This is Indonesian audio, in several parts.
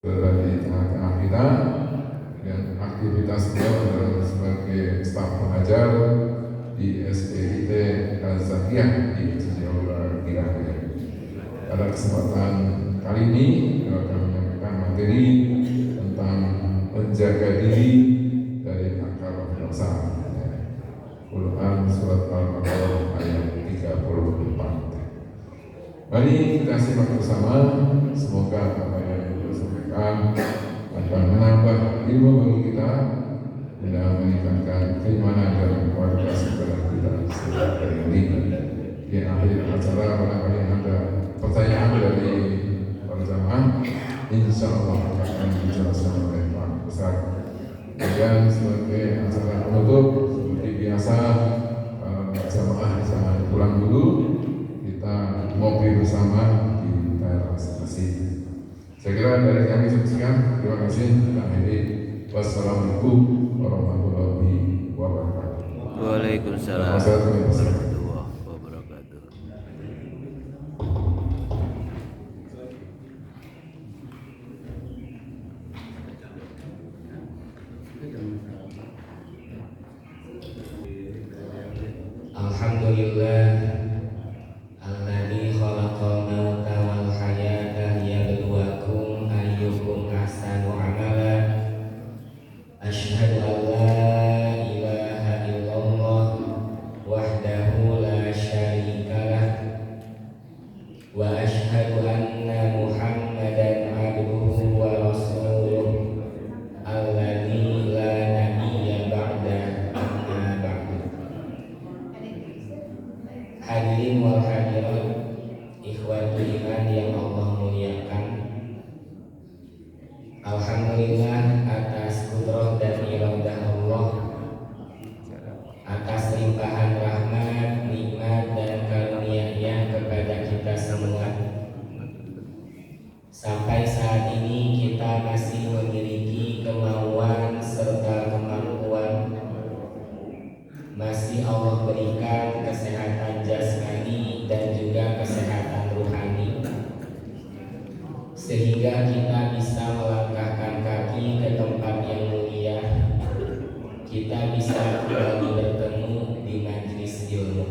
berada di tengah-tengah kita, dan aktivitas beliau adalah sebagai staf pengajar di SEIT Al-Zakiyah di Cijaura Kirana. Pada kesempatan kali ini beliau akan menyampaikan materi tentang menjaga diri dari akar dosa. Quran surat Al-Baqarah ayat 34. Mari kita simak bersama. Semoga apa yang kita sampaikan akan menambah ilmu bagi kita dan meningkatkan keimanan dan kualitas ibadah kita setiap hari. Di akhir acara barangkali ada pertanyaan dari para jamaah, insya Allah akan dijelaskan oleh Pak Ustaz. Kemudian sebagai acara penutup seperti biasa, jamaah jangan pulang dulu, kita ngopi bersama di teras masjid. Saya kira dari kami sekian. Terima kasih. Kita akhiri. Wassalamualaikum warahmatullahi wabarakatuh. Waalaikumsalam warahmatullahi wabarakatuh. Alhamdulillah alladzi khalaqal mauta wal hayata liyabluwakum ayyukum ahsanu amala. Asyhadu an la ilaha illallah wahdahu la syarikalah wa asyhadu anna Muhammadan abduhu wa rasuluh alladzi la nabiyya ba'da amma ba'du. Hadirin wal hadirat, ikhwatul iman yang Allah muliakan, alhamdulillah atas kudrah dan iradah Allah, atas limpahan rahmat, nikmat dan karunia-Nya kepada kita semua. Sampai saat ini kita masih memiliki kemauan serta kemampuan, masih Allah berikan kesehatan jasmani dan juga kesehatan rohani, sehingga kita bisa melangkahkan kaki ke tempat yang mulia. Kita bisa kembali bertemu di majelis ilmu.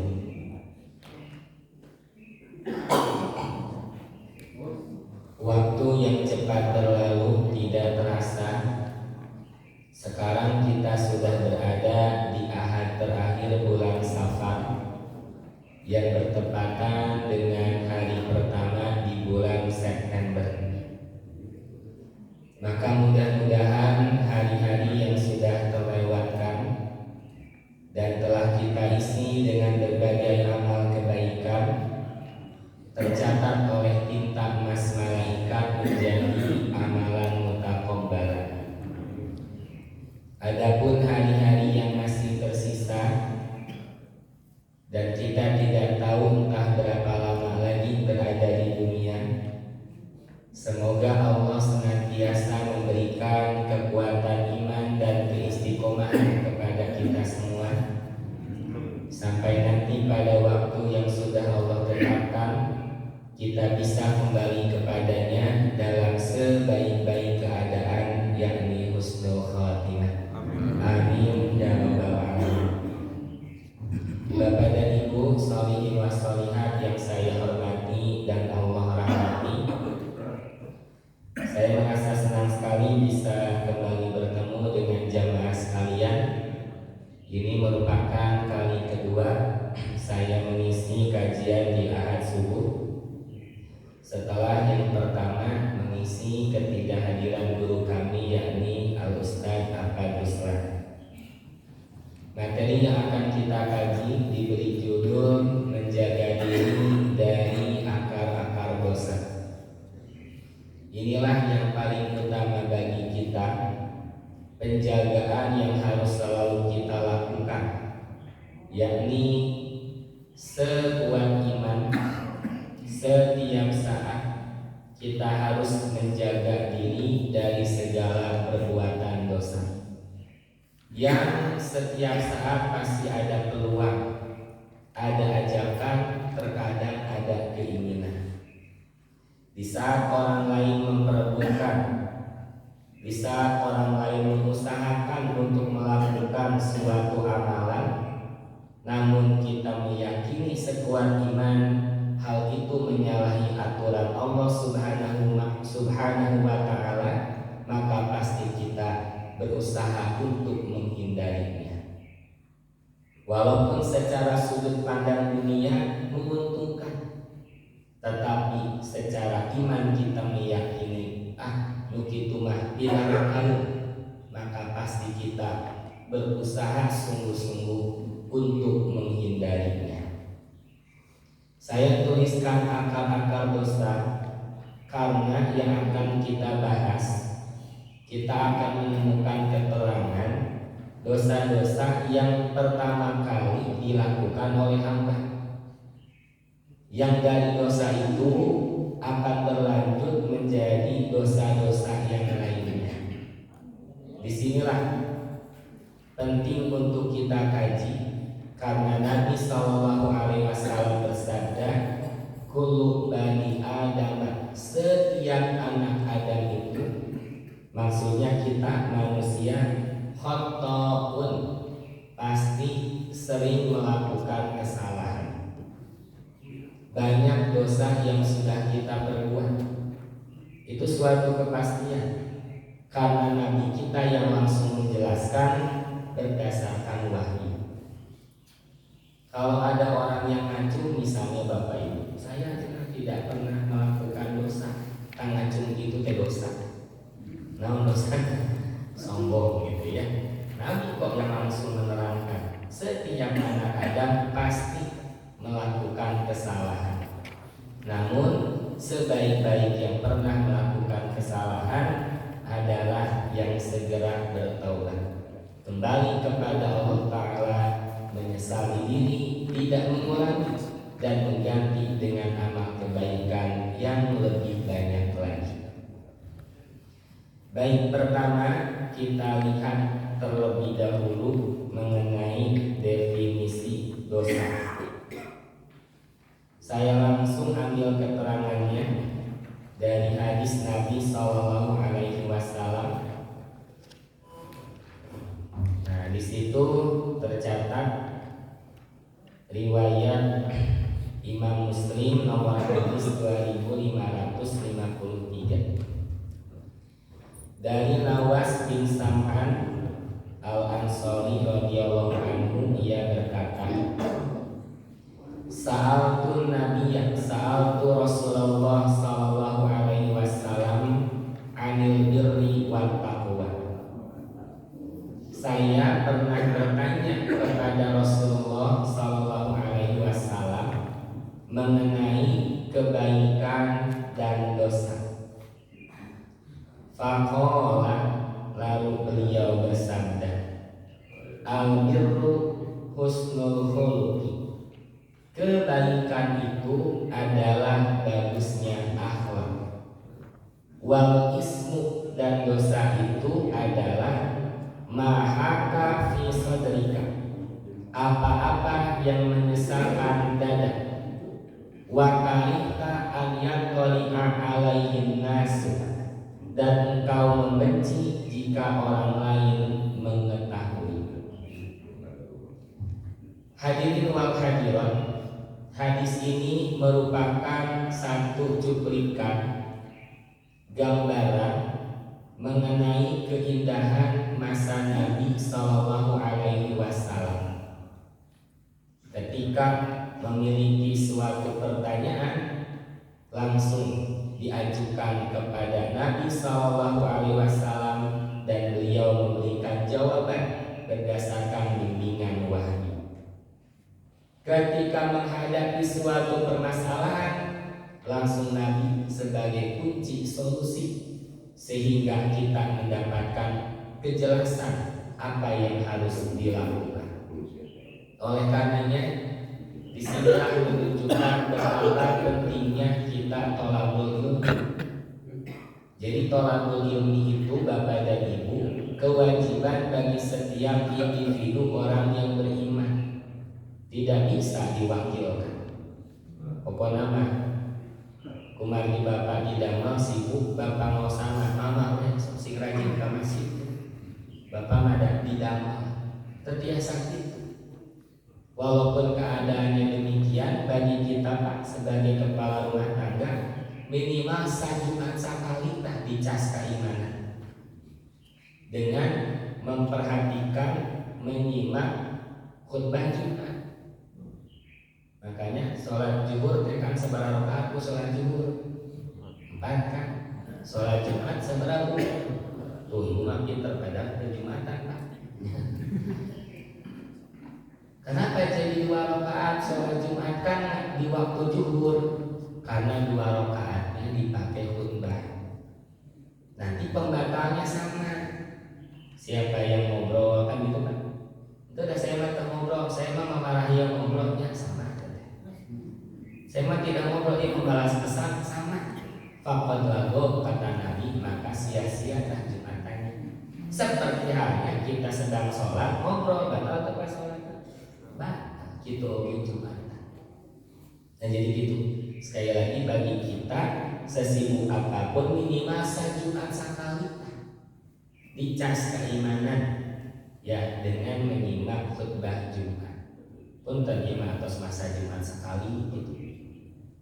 Waktu yang cepat berlalu tidak terasa. Sekarang kita sudah berada di ahad terakhir bulan Safar yang bertepatan dengan hari pertama di bulan September. Maka mudah-mudahan hari-hari yang sudah terlewatkan dan telah kita isi dengan berbagai amal kebaikan tercatat oleh tinta emas malaikat menjadi amalan mutaqabbalah. Adapun hari-hari yang masih tersisa dan kita tidak tahu entah berapa lama lagi berada di dunia, semoga Allah senantiasa memberikan kekuatan iman dan keistiqomahan kepada kita semua sampai nanti pada waktu yang sudah Allah tetapkan kita bisa kembali kepadanya dalam sebaik-baik keadaan, yakni husnul khatimah. Amin ya rabbal alamin. Bapak dan Ibu sholihin wa sholihat yang saya hormati dan Allah rahmati, saya merasa senang sekali bisa kembali bertemu dengan jamaah sekalian. Ini merupakan kali kedua saya mengisi kajian di ahad subuh, setelah yang pertama mengisi ketidakhadiran guru kami, yakni Al-Ustaz Ahmad Ruslan. Materi yang akan kita kaji diberi judul menjaga diri dari akar-akar dosa. Inilah yang paling utama bagi kita, penjagaan yang harus selalu kita lakukan, yakni sekuat iman, setiap saat kita harus menjaga diri dari segala perbuatan dosa yang setiap saat pasti ada peluang, ada ajakan, terkadang ada keinginan. Di saat orang lain memperebutkan Di saat orang lain mengusahakan untuk melakukan suatu amalan, namun kita meyakini sekuat iman hal itu menyalahi aturan Allah Subhanahu wa Ta'ala, maka pasti kita berusaha untuk menghindarinya. Walaupun secara sudut pandang dunia menguntungkan, tetapi secara iman kita meyakini begitu mah dilarang, maka pasti kita berusaha sungguh-sungguh untuk menghindarinya. Saya tuliskan akar-akar dosa karena yang akan kita bahas, kita akan menemukan keterangan dosa-dosa yang pertama kali dilakukan oleh hamba, yang dari dosa itu akan berlanjut menjadi dosa-dosa yang lainnya. Disinilah penting untuk kita kaji, karena Nabi SAW bersabda, kullu bani Adam, setiap anak Adam itu, maksudnya kita manusia, khotoun, pasti sering melakukan kesalahan. Banyak dosa yang sudah kita perbuat, itu suatu kepastian, karena Nabi kita yang langsung menjelaskan berdasarkan wahyu. Kalau ada orang yang ngacung, misalnya Bapak Ibu, saya tidak pernah melakukan dosa, ngacung itu dosa. Nah, dosa sombong gitu ya. Nabi kok yang langsung menerangkan, setiap anak Adam pasti melakukan kesalahan. Namun sebaik-baik yang pernah melakukan kesalahan adalah yang segera bertaubat, kembali kepada Allah Ta'ala, menyesali diri, tidak mengulangi, dan mengganti dengan amal kebaikan yang lebih banyak lagi. Baik, pertama kita lihat terlebih dahulu mengenai definisi dosa. Saya langsung ambil keterangannya dari hadis Nabi SAW. Nah, di situ tercatat riwayat Imam Muslim nomor hadis 2553 dari Nawas bin Sam'an Al-Ansari radhiyallahu anhu, ia berkata, Sa'altu Rasulullah sallallahu alaihi wasallam anil birri wal taqwa. Saya pernah bertanya kepada Rasulullah sallallahu alaihi wasallam mengenai kebaikan dan dosa. Faqala, lalu beliau bersabda, al-birru husnul khuluqi. Kebaikan itu adalah bagusnya akhlak. Wal ismu, dan dosa itu adalah mahaka fi sadrika, apa-apa yang menyesalkan dada. Wa karihta an yattali'a alaihin nasu, dan engkau membenci jika orang lain mengetahui. Hadirin wal hadirat, hadis ini merupakan satu cuplikan gambaran mengenai keindahan masa Nabi Sallallahu Alaihi Wasallam. Ketika memiliki suatu pertanyaan, langsung diajukan kepada Nabi Sallallahu Alaihi Wasallam, dan beliau memberikan jawaban berdasarkan bimbingan wahyu. Ketika menghadapi suatu permasalahan, langsung Nabi sebagai kunci solusi, sehingga kita mendapatkan kejelasan apa yang harus dilakukan. Oleh karenanya, disinilah menunjukkan betapa pentingnya kita thalabul ilmi. Jadi thalabul ilmi itu, Bapak dan Ibu, kewajiban bagi setiap individu orang yang beriman. Tidak bisa diwakilkan. Pokoknya mah kumari bapak tidak mau sibuk, bapak mau sama mama sing rajin Bapak madak didamel terbiasa gitu. Walaupun keadaannya demikian, bagi kita Pak sebagai kepala rumah tangga minimal sajumat sekali tak dicas keimanan dengan memperhatikan menyimak khutbah Jumat. Makanya sholat zuhur tekan seberapa rakaat sholat zuhur 4 kan, sholat Jumat seberapa tuh ibu mah pinter pada Jumatan Pak. Kenapa jadi 2 rakaat sholat Jumat kan di waktu zuhur? Karena 2 rakaatnya dipakai khutbah. Nanti pembatalnya sama. Siapa yang ngobrol kan gitu kan? Itu udah saya mah ngobrol, saya mah memarahi yang ngobrolnya sama. Saya mah tidak ngobrol, dia membalas pesan sama. Faqad lago kata Nabi, maka sia-sia dah Jumatannya. Seperti halnya kita sedang sholat ngobrol batal atau pas sholat batal gitu Jumatan. Nah jadi gitu. Sekali lagi bagi kita sesibuk apapun minimal sajumat sekali dicas keimanan ya dengan menyimak khutbah Jumat. Pun terima atas masa Jumat sekali gitu.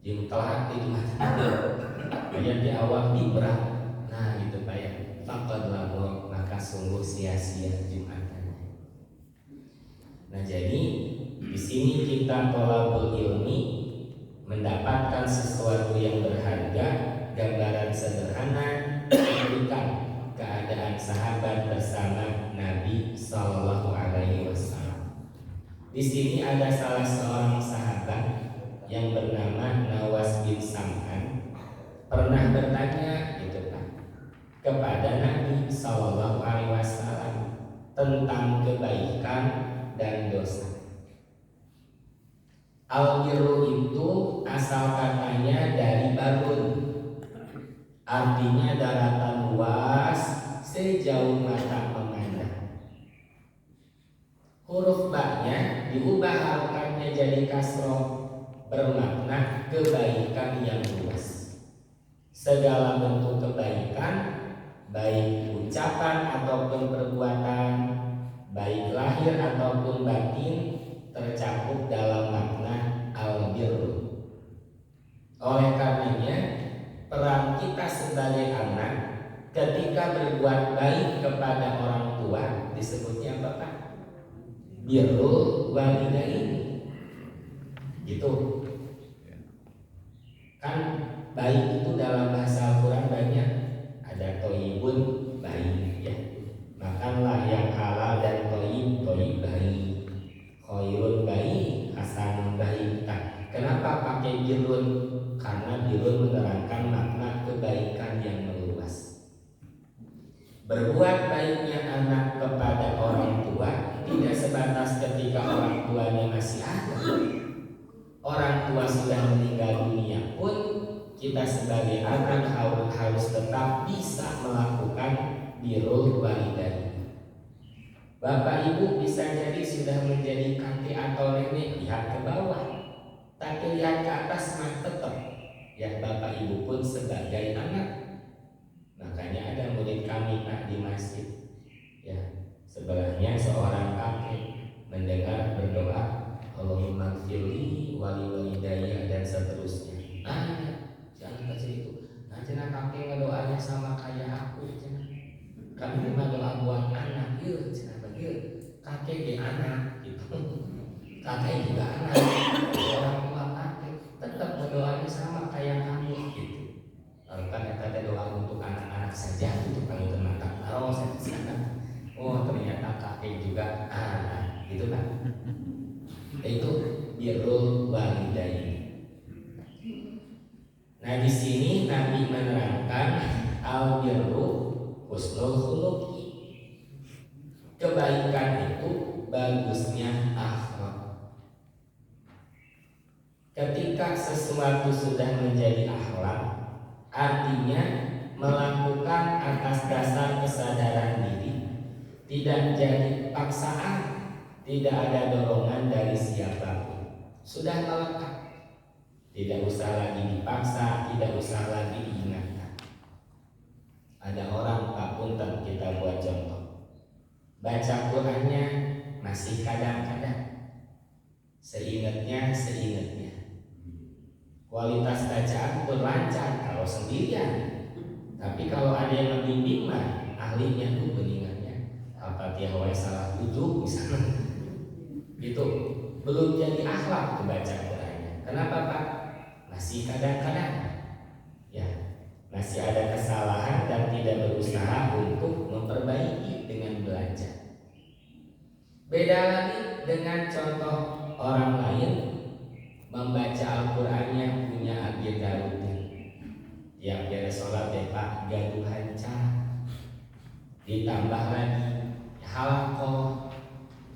Yang telat di Jumat kayak di awal di berat. Nah gitu kayak faqad lagu maka sungguh sia-sia Jumatannya. Nah jadi di sini kita tolabul ilmi mendapatkan sesuatu yang berharga, gambaran sederhana tentang keadaan sahabat bersama Nabi Sallallahu Alaihi Wasallam. Di sini ada salah seorang sahabat yang bernama Nawas bin Sam'an pernah bertanya gitu Pak kepada Nabi Sallallahu Alaihi Wasallam tentang kebaikan dan dosa. Al-birru itu asal katanya dari barun, artinya daratan luas sejauh mata memandang. Huruf ba-nya diubah harokatnya jadi kasroh, bermakna kebaikan yang luas. Segala bentuk kebaikan, baik ucapan ataupun perbuatan, baik lahir ataupun batin, tercakup dalam makna al-birru. Oleh karenanya peran kita sebagai anak ketika berbuat baik kepada orang tua disebutnya apa Pak? Birrul walidain. Gitu. Kan baik itu dalam bahasa Al-Quran banyak. Ada toyibun baik ya. Makanlah yang halal dan toyib baik. Khairun baik, hasanun baik. Nah, kenapa pakai birrun? Karena birrun menerangkan makna kebaikan yang meluas. Berbuat baiknya anak kepada orang tua tidak sebatas ketika orang tuanya masih ada. Orang tua sudah meninggal dunia pun kita sebagai anak harus tetap bisa melakukan birrul walidain. Bapak ibu bisa jadi sudah menjadi kakek atau nenek, lihat ke bawah, tapi lihat ke atas mah tetap ya bapak ibu pun sebagai anak. Makanya ada murid kami Pak di masjid ya, sebelahnya seorang kakek mendengar berdoa Allahumma gfirli wali walidayya dan seterusnya. Jangan baca itu. Nah cenah kakek ngedoanya sama kayak aku cenah. Kami mah doa buat anak, yuk cenah bagi kakek di anak gitu. Kakek juga anak, orang tua kakek tetap berdoanya sama kayak kamu gitu. Lalu kan ada doa untuk anak-anak saja gitu kalau termata. Oh saya sana. Oh ternyata kakek juga anak gitu kan. Itu birrul walidain. Nah di sini Nabi menerangkan al-birru husnul khuluqi. Kebaikan itu bagusnya akhlak. Ketika sesuatu sudah menjadi akhlak, artinya melakukan atas dasar kesadaran diri, tidak jadi paksaan, tidak ada dorongan dari siapapun. Sudah melekat. Tidak usah lagi dipaksa, tidak usah lagi diingatkan. Ada orang Pak Punten kita buat contoh. baca Qurannya masih kadang-kadang, seingatnya. Kualitas bacaan pun lancar kalau sendirian, tapi kalau ada yang membimbing mah ahlinya tuh beningannya Al-Fatihah wae salah tujuh misalnya. Itu belum jadi akhlak membaca Qurannya. Kenapa Pak? Masih kadang-kadang ya, masih ada kesalahan dan tidak berusaha untuk memperbaiki dengan belajar. Beda lagi dengan contoh orang lain membaca Al-Qurannya punya agenda rutin. Tiap beres sholat ya Pak, gaduhan cara. Ditambah lagi halaqah,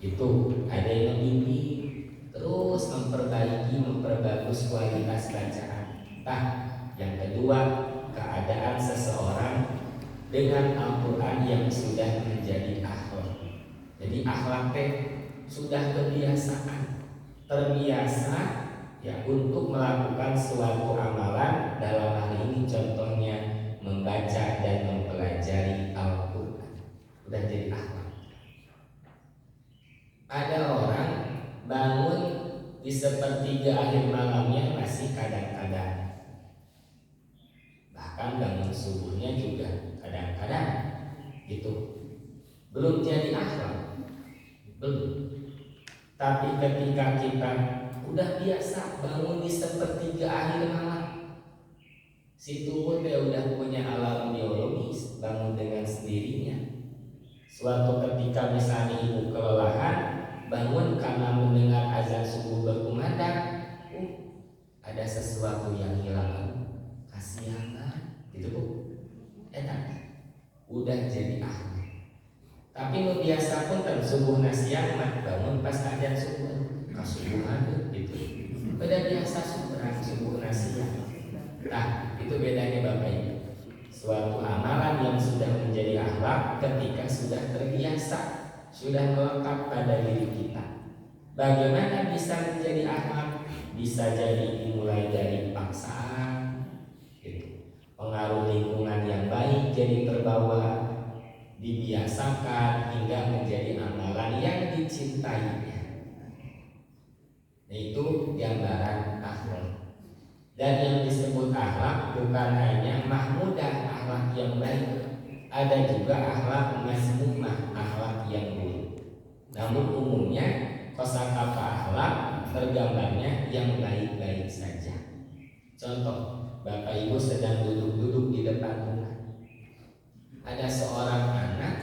itu ada yang membimbing, terus memperbagus kualitas bacaan. Nah, yang kedua, keadaan seseorang dengan Al-Quran yang sudah menjadi akhlak. Jadi akhlak sudah kebiasaan, terbiasa ya untuk melakukan suatu amalan, dalam hal ini contohnya membaca dan mempelajari Al-Quran, udah jadi akhlak. Ada orang bangun di sepertiga akhir malamnya masih kadang-kadang, bahkan bangun subuhnya juga kadang-kadang, itu belum jadi akhlak, belum. Tapi ketika kita udah biasa bangun di sepertiga akhir malam, si tubuh udah punya alarm biologis, bangun dengan sendirinya. Suatu ketika misalnya ibu kelelahan, bangun karena mendengar azan subuh berkumandang, ada sesuatu yang hilang, kasihan gitu Bu. Enak, udah jadi akhlak. Tapi nu biasa pun kan subuh nasiang bangun pas azan subuh, kasubuhan gitu. Udah biasa subuh nasiang. Nah, itu bedanya Bapak Ibu. Suatu amalan yang sudah menjadi akhlak ketika sudah terbiasa, sudah melekat pada diri kita. Bagaimana bisa menjadi akhlak? Bisa jadi dimulai dari paksaan, gitu. Pengaruh lingkungan yang baik jadi terbawa, dibiasakan hingga menjadi amalan yang dicintainya. Itu gambaran akhlak. Dan yang disebut akhlak bukan hanya mahmudah, akhlak yang baik, ada juga akhlak mazmumah, akhlak yang buruk. Namun umumnya kosakata akhlak tergambarnya yang baik-baik saja. Contoh, Bapak Ibu sedang duduk-duduk di depan rumah, ada seorang anak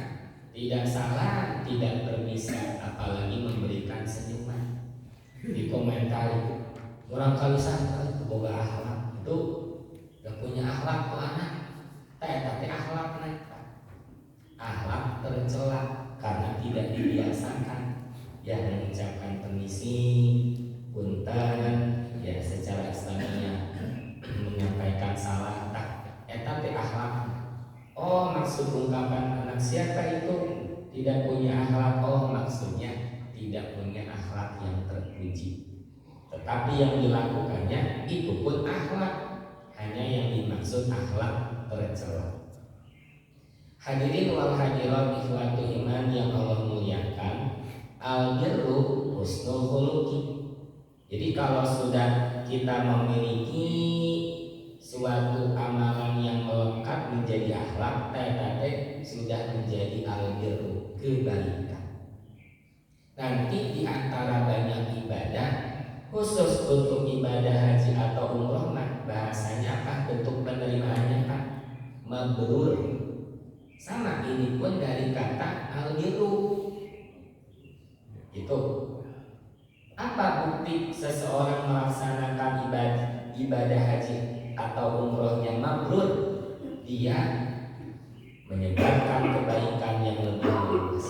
tidak salah, tidak berbisa, apalagi memberikan senyuman, dikomentari orang kali santai boga akhlak, itu gak punya akhlak tuh anak. Tapi akhlak akhlak tercela karena tidak dibiasakan ya mengucapkan permisi, punten, ya secara Islaminya menyampaikan salah. Tapi akhlak. Oh, maksud ungkapan anak siapa itu tidak punya akhlak? Oh, maksudnya tidak punya akhlak yang terpuji. Tetapi yang dilakukannya itu pun akhlak, hanya yang dimaksud akhlak tercela. Hadirin wal hadirat ikhwatu iman yang Allah muliakan, al-birru husnul khuluqi. Jadi kalau sudah kita memiliki suatu amalan yang melekat menjadi akhlak, tetapi sudah menjadi al-birru, kebaikan. Nanti di antara banyak ibadah, khusus untuk ibadah haji atau umroh, bahasanya apa? Bentuk penerimaannya Pak? Mabrur. Sama, ini pun dari kata al-birru. Itu apa bukti seseorang melaksanakan ibadah haji atau umrohnya mabrur? Dia menyebarkan kebaikan yang lebih luas,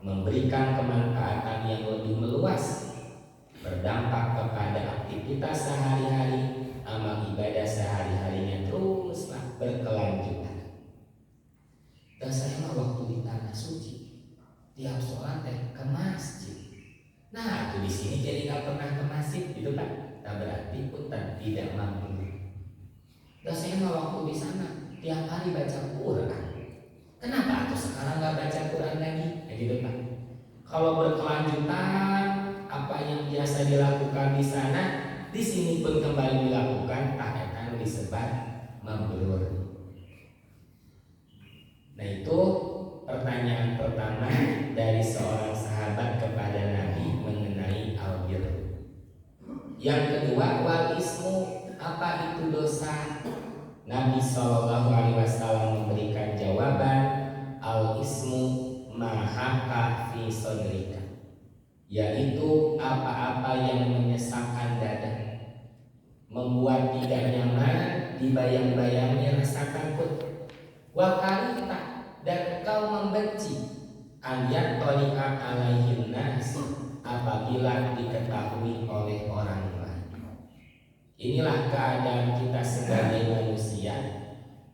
memberikan kemanfaatan yang lebih meluas, berdampak kepada aktivitas sehari-hari, amal ibadah sehari-harinya teruslah berkelanjutan. Dan saya mah waktu di tanah suci tiap sholat ke masjid. Nah, itu di sini jadi nggak pernah ke masjid gitu kan? Nah, berarti pun tidak mampu. Dan saya mah waktu di sana tiap hari baca Quran. Kenapa tuh sekarang nggak baca Quran lagi? Kalau berkelanjutan apa yang biasa dilakukan di sana, di sini pun kembali dilakukan, akan disebut mabrur. Nah itu pertanyaan pertama dari seorang sahabat kepada Nabi mengenai albir. Yang kedua, wal ismu, apa itu dosa? Nabi SAW memberikan jawaban, al ismu mahaka fi sodrika, yaitu apa-apa yang menyesakkan dada, membuat tidak nyaman, dibayang-bayangi rasa takut. Wa karita, dan kau membenci, ayat tolika alaihin nas, apabila diketahui oleh orang lain. Inilah keadaan kita sebagai manusia.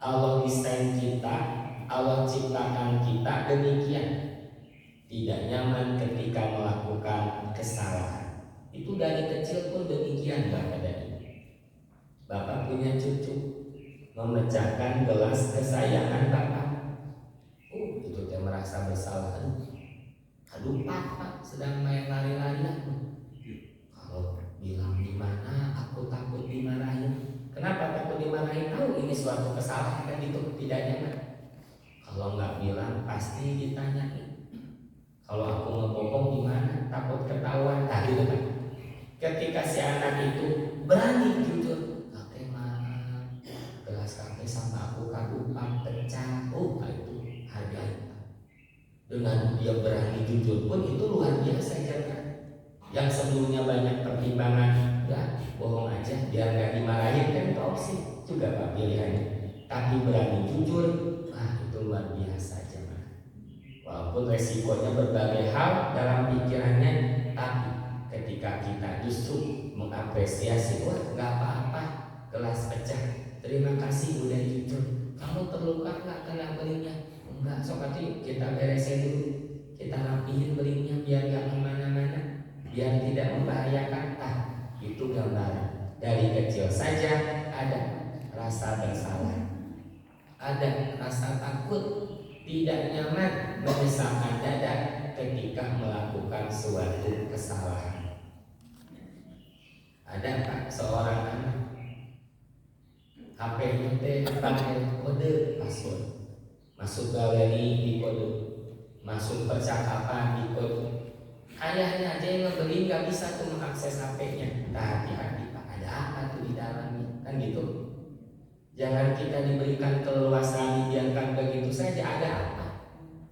Allah desain kita, Allah ciptakan kita demikian, tidak nyaman ketika melakukan kesalahan. Itu dari kecil pun demikian Bapak dan Ibu. Bapak punya cucu, memecahkan gelas kesayangan Bapak. Itu dia merasa bersalah. Aduh Papa sedang main lari-larian. Kalau bilang di mana, aku takut dimarahin. Kenapa takut dimarahin? Tahu ini suatu kesalahan kan, itu tidak nyaman. Kalau nggak bilang pasti ditanyain. Kalau aku ngebohong gimana? Takut ketahuan. Tadi kan. Ketika si anak itu berani jujur, kakek mah gelas kakek sama aku kadupan pecah. Itu hargai. Dengan dia berani jujur pun itu luar biasa kan. Yang sebelumnya banyak pertimbangan, ya bohong aja biar nggak dimarahin kan, itu opsi juga Pak pilihannya. Tapi berani jujur, itu luar biasa jemaah. Walaupun resikonya berbagai hal dalam pikirannya, tapi ketika kita justru mengapresiasi, wah nggak apa-apa gelas pecah, terima kasih udah jujur. Kamu terluka nggak kena belingnya? Enggak, sokati kita beresin dulu, kita rapihin belingnya biar nggak kemana-mana, biar tidak membahayakan. Itu gambaran dari kecil saja ada rasa bersalah, ada rasa takut, tidak nyaman, menyesakkan dada ketika melakukan suatu kesalahan. Ada Pak seorang anak, HP-nya pakai kode password, masuk galeri di kode, masuk percakapan di kode. Ayahnya aja yang ngebeli nggak bisa tuh mengakses HP-nya. Hati-hati Pak, ada apa tuh di dalamnya? Kan gitu. Jangan kita diberikan keleluasaan dibiarkan begitu saja, ada apa?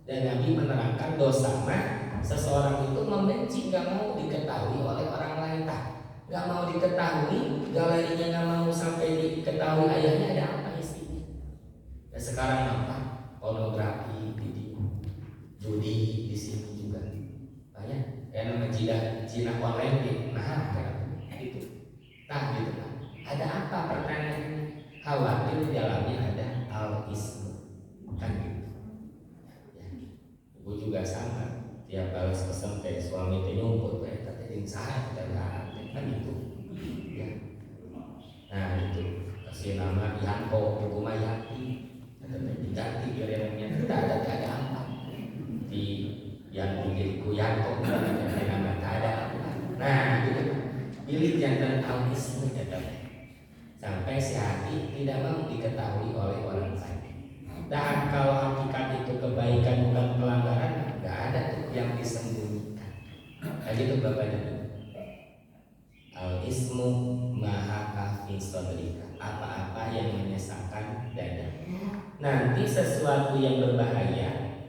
Dan Nabi menerangkan dosa mah seseorang itu membenci, nggak mau diketahui oleh orang lain. Nggak mau diketahui, galerinya nggak mau sampai diketahui ayahnya ada apa isinya. Dan sekarang apa? Pornografi, judi di sini juga banyak. Kayak nama Cina online gitu. Gitu. Gitu Pak. Ada apa pertanyaannya? Khawatir di dalamnya ada al-ismu, kan gitu. Ya. Ibu juga sama, tiap balas pesan kayak suami teh nyumput kayak tadi saat dan kan gitu. Ya. Nah itu kasih nama Yanto, hukumah Yanti, diganti kira-kira tidak ada apa di yang menjadi Yanto nama tak ada. Nah gitu, pilih jantan al-ismu sampai si hati tidak mau diketahui oleh orang lain. Dan kalau hakikat itu kebaikan bukan pelanggaran, nggak ada tuh yang disembunyikan. Nah gitu Bapak dan Ibu. Al-ismu mahaka fi sodrika, apa-apa yang menyesakkan dada. Nanti sesuatu yang berbahaya,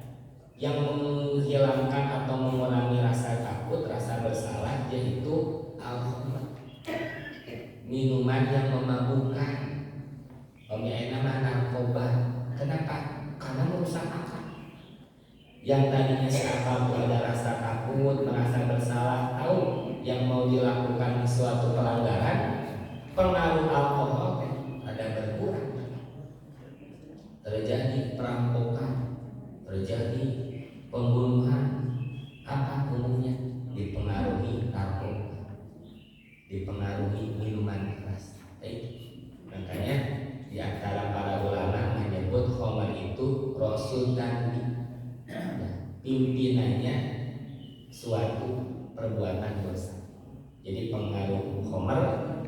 yang menghilangkan atau mengurangi rasa takut, rasa bersalah, yaitu al-khamr, minuman yang memabukkan. Nama narkoba. Kenapa? Karena merusak akal. Yang tadinya seakal ada rasa takut, merasa bersalah, tahu yang mau dilakukan suatu pelanggaran, pengaruh alkohol ada berkurang. Terjadi perampokan, terjadi pembunuhan. Apa umumnya? Dipengaruhi narkoba, dipengaruhi minuman keras. Makanya di antara para ulama menyebut khamar itu rasul dan pimpinannya suatu perbuatan dosa. Jadi pengaruh khamr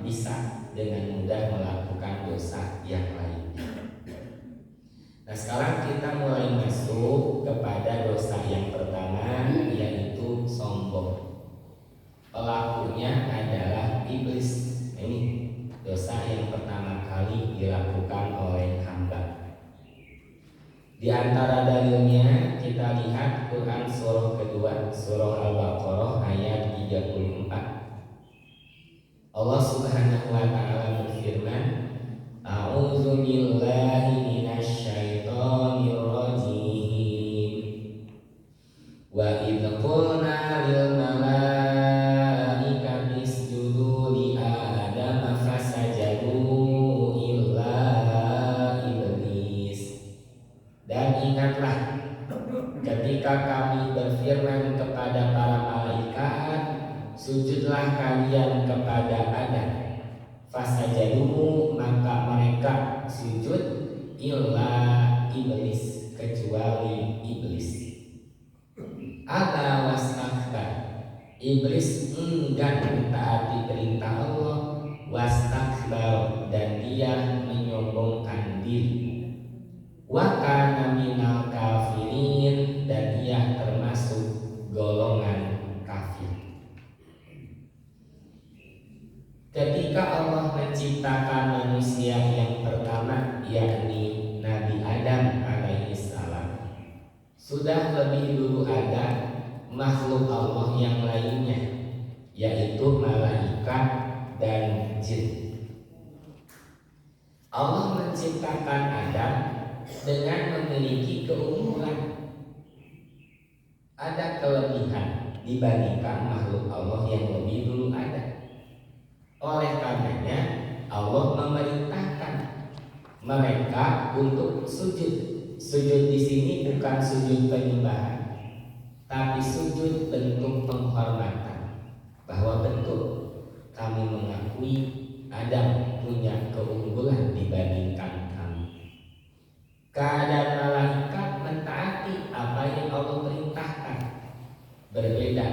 bisa dengan mudah melakukan dosa yang lainnya. Nah, sekarang kita mulai masuk kepada dosa yang pertama, yaitu sombong. Pelakunya adalah iblis. Ini dosa yang pertama kali dilakukan oleh hamba. Di antara dalilnya kita lihat Quran surah kedua, surah Al-Baqarah ayat 34. Allah Subhanahu wa taala berfirman, A'udzu billahi minasy syaithanir rajim. Wa idz qulna lil malaikati isjudu li Adam fasajadu illa iblis. Dan ingatlah ketika kami berfirman kepada para malaikat, sujudlah kalian kepada Adam. Fasajadu, maka mereka sujud, illa iblis, kecuali iblis. Aba wastakbar, iblis enggan mentaati perintah Allah. Wastakbar, dan dia menyombongkan diri. Wa kana minal kafirin, dan ia termasuk golongan kafir. Ketika Allah menciptakan manusia yang pertama, yakni Nabi Adam alaihissalam, sudah lebih dulu ada makhluk Allah yang lainnya, yaitu malaikat dan jin. Allah menciptakan Adam dengan memiliki keunggulan, ada kelebihan dibandingkan makhluk Allah yang lebih dulu ada. Oleh karenanya Allah memerintahkan mereka untuk sujud. Sujud di sini bukan sujud penyembahan, tapi sujud bentuk penghormatan, bahwa betul kami mengakui Adam punya keunggulan dibandingkan kami. Keadaan malaikat mentaati apa yang Allah perintahkan, berbeda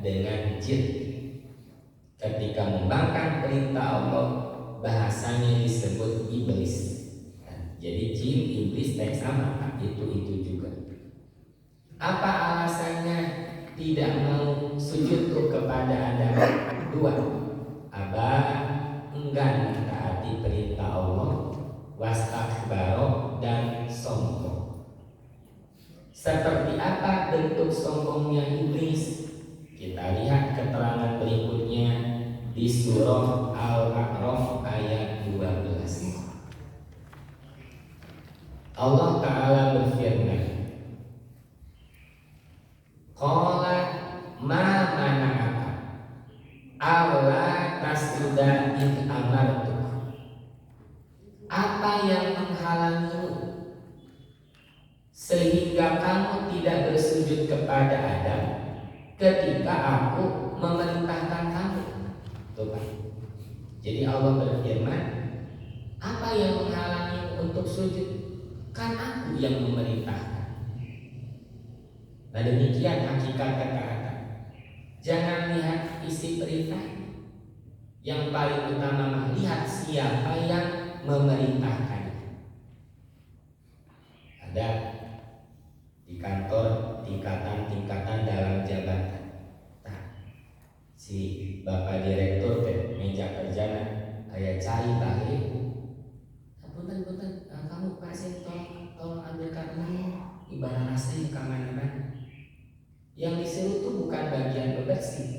dengan jin. Ketika membangkang perintah Allah, bahasanya disebut iblis. Jadi jin, iblis, teks sama, itu juga. Apa alasannya tidak mau sujud kepada Adam? Dua, aba enggan mentaati perintah Allah, wastakbaro, dan sombong. Seperti apa bentuk sombongnya iblis? Kita lihat keterangan berikutnya di surah Al-A'raf ayat 12. Allah Ta'ala berfirman, Qala ma mana'aka alla tasjuda id amartuk. Apa yang menghalangimu sehingga kamu tidak bersujud kepada Adam ketika aku memerintahkan kamu? Tuh, Pak. Jadi Allah berfirman, apa yang menghalangimu untuk sujud? Kan aku yang memerintahkan. Nah, demikian hakikat ketaatan. Jangan lihat isi perintah. Yang paling utama lihat siapa yang memerintahkan. Ada di kantor tingkatan dalam jabatan. Nah, si Bapak Direktur meja kerjana kayak cai balik. Punten, kamu pasien tolong ambilkan ini ibarat nasi ke mana-mana. Yang disuruh itu bukan bagian bebersih,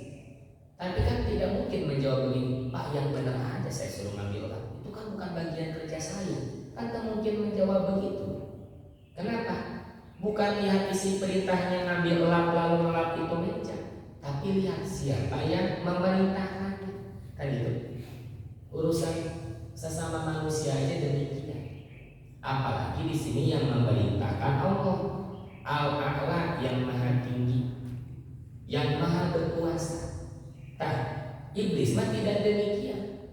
tapi kan tidak mungkin menjawab begini, Pak, yang benar aja saya suruh ngambil lap. Itu kan bukan bagian kerja saya, kan tak mungkin menjawab begitu. Kenapa? Bukan lihat isi perintahnya ngambil lap lalu melap itu meja, tapi lihat siapa yang memerintahkan. Kan gitu. Urusan sesama manusia aja demikian. Apalagi di sini yang memerintahkan Allah Al-A'la, yang maha tinggi, yang maha berkuasa. Nah, iblis mah tidak demikian.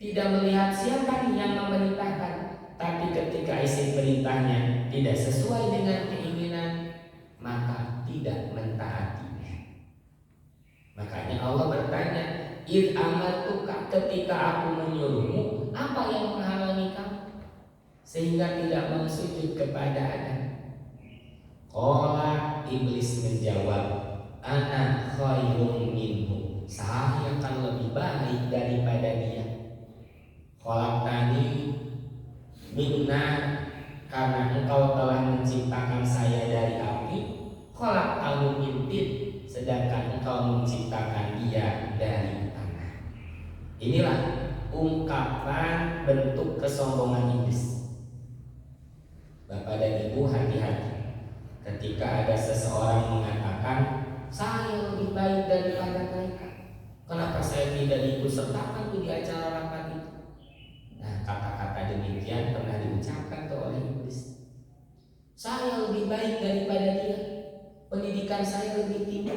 Tidak melihat siapa yang memerintahkan, tapi ketika isi perintahnya tidak sesuai dengan keinginan, maka tidak mentaatinya. id amartuka, ketika aku menyuruhmu, apa yang menghalangi kamu sehingga tidak mau sujud kepada Adam? Qala, iblis menjawab, ana khairum minhu, saya akan lebih baik daripada dia. Khalaqtani minna, karena engkau telah menciptakan saya dari api. Khalaqtahu min tin, sedangkan engkau menciptakan dia dari tanah. Inilah ungkapan bentuk kesombongan iblis. Bapak dan Ibu, hati-hati ketika ada seseorang mengatakan saya lebih baik daripada mereka, kenapa saya tidak ikut sertakan di acara rapat itu? Nah, kata-kata demikian pernah diucapkan oleh iblis. Saya lebih baik daripada dia, pendidikan saya lebih tinggi,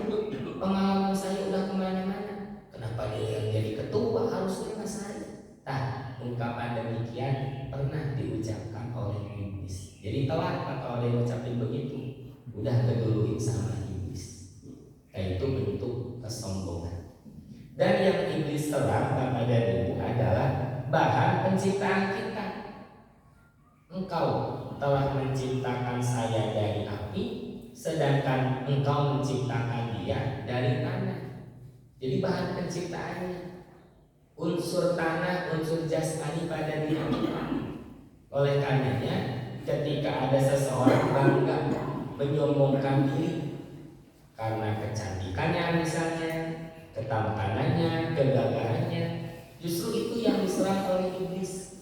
pengalaman saya udah kemana-mana, kenapa dia yang jadi ketua, harusnya mas saya. Nah, ungkapan demikian pernah diucapkan oleh iblis. Jadi telat kalau dia ucapin begitu, udah keduluin sama iblis. Itu bentuk kesombongan. Dan yang iblis terang, Bapak dan Ibu, adalah bahan penciptaan kita. Engkau telah menciptakan saya dari api, sedangkan engkau menciptakan dia dari tanah. Jadi bahan penciptaannya, unsur tanah, unsur jasmani pada diri kita. Oleh karenanya, ketika ada seseorang bangga menyombongkan diri karena kecantikannya misalnya, ketampanannya, kegagahannya, justru itu yang diserang oleh iblis.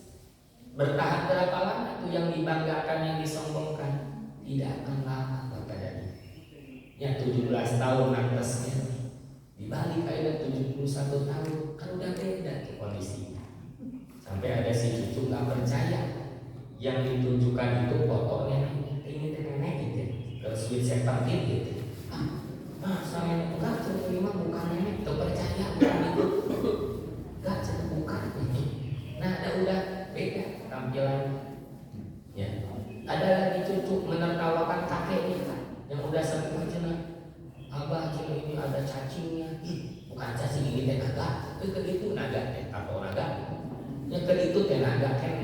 Bertahan berapa lama itu yang dibanggakan, yang disombongkan? Tidak akan lama, Bapak dan Ibu. Yang 17 tahun naktesnya dibalik ada 71 tahun, kan udah beda tuh kondisinya. Sampai ada si cucu nggak percaya, yang ditunjukkan itu fotonya ini nenek gitu, ke sweet seventeen gitu. Saya enggak terima, bukan nenek, tuh percaya bukan itu, enggak bukan. Nah, udah beda tampilan. Ya, ada lagi cucu menertawakan kakeknya kan, yang udah sepuh aja nah. Abah cina ini ada cacingnya, bukan cacing ini teh naga, ke itu naga teh atau naga, yang ke itu teh naga kan,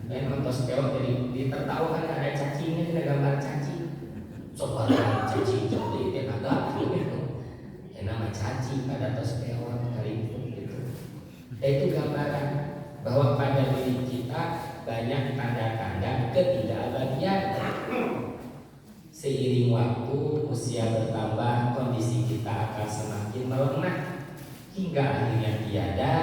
lain nonton keong jadi ditertawakan ada cacingnya, ada gambar cacing, coba cacing jadi teh naga, yang nama cacing ada tos keong kali itu, itu gambaran bahwa pada diri kita banyak tanda-tanda ketidakabadian. Seiring waktu, usia bertambah, kondisi kita akan semakin melemah hingga akhirnya tiada